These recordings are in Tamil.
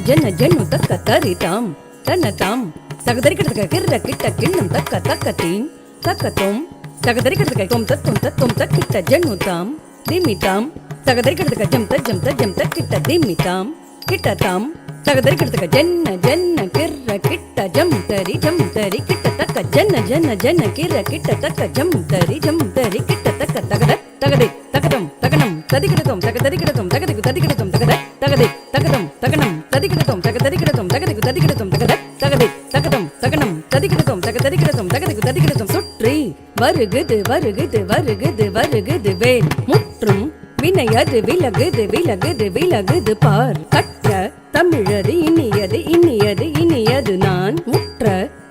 ஜன்ன ஜன்னு தக்க தரிதாம் தன்னதாம் தகதரிக்கிறதுக்கு கிர்ர கிட்ட கிண்ணம் தக்க தக்கத்தீம் தக்கத்தும் தகதரிக்கிறதுக்கு தொம் தத்தும் தக்கிட்ட ஜன்னுதாம் திமிதாம் தகதரிக்கிறதுக்கு ஜம் தஜம் தக்கிட்ட திமிதாம் கிட்டதாம் தகதரிக்கிறதுக்கு ஜன்ன ஜன்ன கிர்ர கிட்ட ஜம் தரி கிட்ட தக்க ஜன்ன ஜன்ன ஜன்ன கிர்ர கிட்ட தக்க ஜம் தரி கிட்ட தக்க தகத தகதை தகதம் தகனம் ததிகிடதும் தகதரிகிடதும் தகதிக்கு ததிகிடதும் தகத தகதை தகதம் தகனம் ததிகிடதும் தகதரிகிடதும் தகதிக்கு ததிகிடதும் தகத தகதை தகதம் தகனம் ததிகிடதும் தகதரிகிடதும் தகதிக்கு ததிகிடதும் சுற்றி வருகுது வருகுது வருகுது வருகுது வேல் முற்றும் வினையது விலகுது விலகுது விலகுது பார் கற்ற தமிழது இனியது இனியது இனியது நான் முற்ற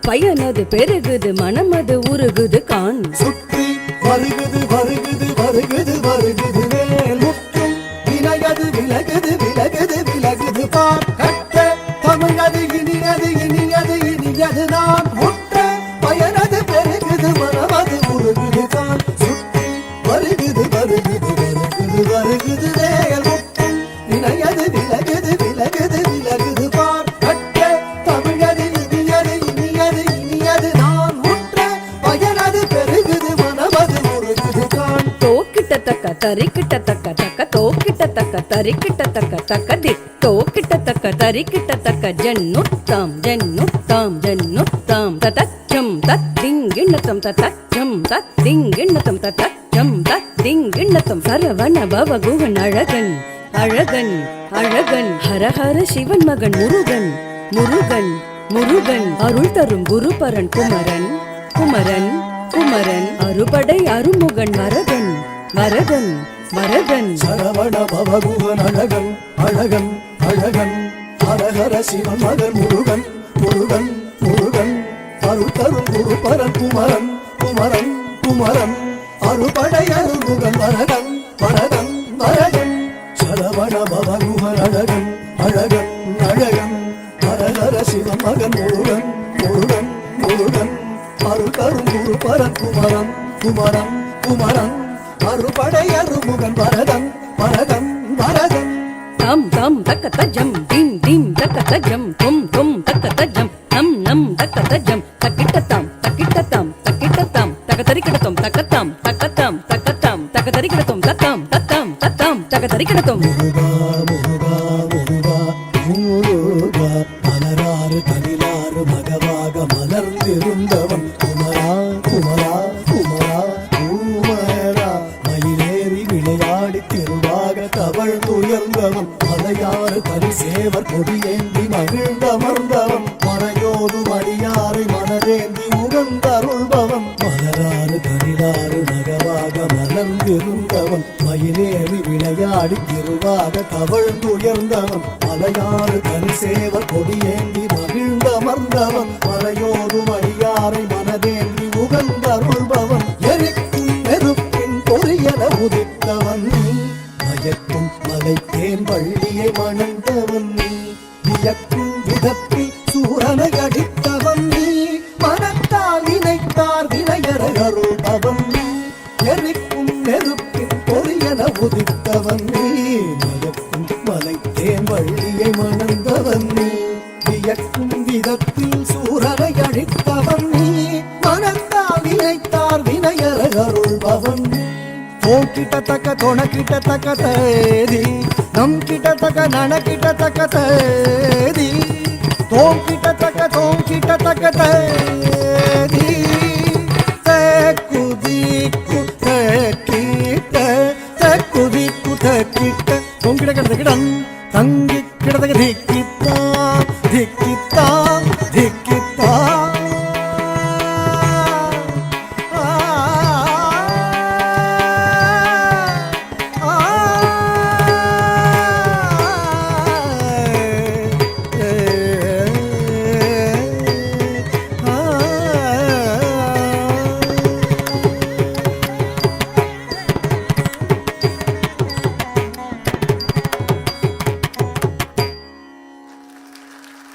பயனது பெருகுது மனமது உருகுது கான் சுற்றி வருகுது வருகுது வருகுது வருகுது வேல் முற்றும் வினையது விலகுது விலகுது விலகுது பார் கற்ற தமிழது இனியது இனியது இனியது நான் முற்ற பயனது பெருகுது மனமது உருகுது கான் சுற்றி வருகுது வருகுது வருகுது வருகுது வேல் முற்றும் வினையது விலகுது விலகுது விலகுது பார் கற்ற தமிழது இனியது இனியது இனியது நான் முற்ற பயனது பெருகுது மனமது உருகுது கான் தோக்கிட்ட தக்க தரிக்கிட்ட தக்க தக்க தோக்கிட்ட தக்க தரிக்கிட்ட தக்க தக்க தி தோக்கிட்ட தக்க தரிக்கிட்ட தக்க ஜன்னுத்தாம் ஜன்னுத்தாம் ஜன்னுத்தாம் ததச்சம் தத்திங்கிண்ணத்தம் ததச்சம் தத்திங்கிண்ணத்தம் ததச்சம் தத்திங்கிண்ணத்தம் சரவண பவ குகன் அழகன் அழகன் அழகன் ஹரஹர சிவன் மகன் முருகன் முருகன் முருகன் அருள் தரும் குருபரன் குமரன் குமரன் குமரன் அறுபடை அருமுகன் வரதன் வரதன் வரதன் சரவண பவகுகன் அழகன் அழகன் அழகன் ஹரஹர சிவன் மகன் முருகன் முருகன் முருகன் அருள் தரும் குருபரன் குமரன் குமரன் குமரன் அறுபடை அருமுகன் வரதன் வரதன் வரதன் சரவண பவகுகன் அழகன் அழகன் அழகன் ஹரஹர சிவன் மகன் முருகன் முருகன் முருகன் அருள் தரும் குருபரன் குமரன் குமரன் குமரன் அறுபடை அருமுகன் வரதன் வரதன் வரதன் தம் தம் தக்க தஜம் தீம் தீம் தக்க தஜம் தும் தும் தக்க தஜம் நம் நம் தக்க தஜம் தக்கிட்டத்தாம் தக்கிட்டத்தாம் தக்கிட்டத்தாம் தகதரிக்கிடத்தும் தக்கத்தாம் தக்கத்தாம் தக்கத்தாம் தகதரிக்கிடத்தும் தத்தாம் தத்தாம் தத்தாம் தகதரிக்கிடத்தும் முருகா முருகா முருகா முருகா மலராறு தனிலாறு மகவாக மலர்ந்திருந்தவன் குமரா குமரா குமரா குமரா மயிலேறி விளையாடி திருவாக தவழ்ந்துயர்ந்தவன் மலையாறு பரிசேவர் கொடியேந்தி மகிழ்ந்தமர்ந்தவன் மறையோடு மடியாரை மனதேந்தி உகந்தருள்பவன் மலராறு தனிலாறு மகவாக மலர்ந்திருந்தவன் மயிலேறி விளையாடி திருவாக தவழ்ந்துயர்ந்தவன் மலையாறு பரிசேவர் கொடியேந்தி மகிழ்ந்தமர்ந்தவன் மறையோடு மடியாரை மனதேந்தி உகந்தருள்பவன் எரிக்கும் நெருப்பின் பொறியன உதித்தவன் மயக்கும் மலைத்தேன் வள்ளியை மணந்தவன் வியக்கும் விதத்தில் சூரனை அடித்தவன் மனத்தால் நினைத்தார் வினையற அருள்பவன் எரிக்கும் நெருப்பின் பொறியன உதித்தவன் மயக்கும் மலைத்தேன் வள்ளியை மணந்தவன் வியக்கும் விதத்தில் சூரனை அழித்தவன் மனத்தால் நினைத்தார் வினையற அருள்பவன் ஓம் கிட்ட தக்க தொண கிட்ட தக்க தேதி நம் கிட்ட தக்க நன கிட்ட தக்க தேதி தோம் கிட்ட தக்க தக்க தேதி